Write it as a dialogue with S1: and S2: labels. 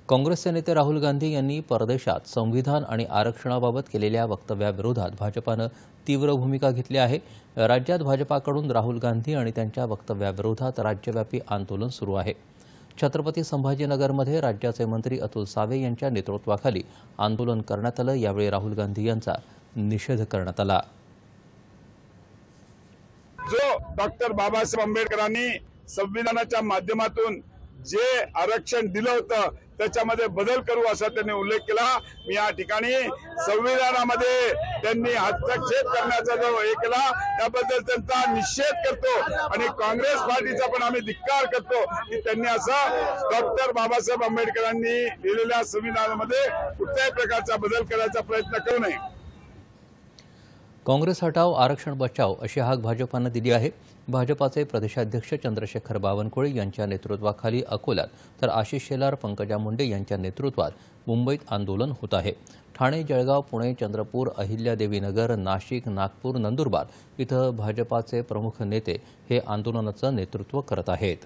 S1: काँग्रेसचे नेते राहुल गांधी यांनी परदेशात संविधान आणि आरक्षणाबाबत केलेल्या वक्तव्याविरोधात भाजपानं तीव्र भूमिका घेतली आहे। राज्यात भाजपाकडून राहुल गांधी आणि त्यांच्या वक्तव्याविरोधात राज्यव्यापी आंदोलन सुरू आहे। छत्रपती संभाजीनगरमध्ये राज्याचे मंत्री अतुल सावे यांच्या नेतृत्वाखाली आंदोलन करण्यात आलं। यावेळी राहुल गांधी यांचा निषेध करण्यात आला।
S2: जो डॉक्टर बाबासाहेब आंबेडकरांनी संविधानाच्या माध्यमातून जे आरक्षण दिलं होतं त्याच्यामध्ये बदल करू असा त्यांनी उल्लेख केला। मी या ठिकाणी संविधानामध्ये त्यांनी हस्तक्षेप करण्याचा जो हे केला त्याबद्दल त्यांचा निषेध करतो आणि काँग्रेस पार्टीचा पण आम्ही धिक्कार करतो की त्यांनी असं डॉक्टर बाबासाहेब आंबेडकरांनी लिहिलेल्या संविधानामध्ये कुठल्याही प्रकारचा बदल करायचा प्रयत्न करू नये।
S1: काँग्रेस हटाव आरक्षण बचाव अशी हाक भाजपानं दिली आहे। भाजपाचे प्रदेशाध्यक्ष चंद्रशेखर बावनकुळे यांच्या नेतृत्वाखाली अकोल्यात तर आशिष शेलार पंकजा मुंडे यांच्या नेतृत्वात मुंबईत आंदोलन होत आहे। ठाणे, जळगाव, पुणे, चंद्रपूर, अहिल्यादेवीनगर, नाशिक, नागपूर, नंदुरबार इथं भाजपाचे प्रमुख नेते हे आंदोलनाचं नेतृत्व करत आहेत।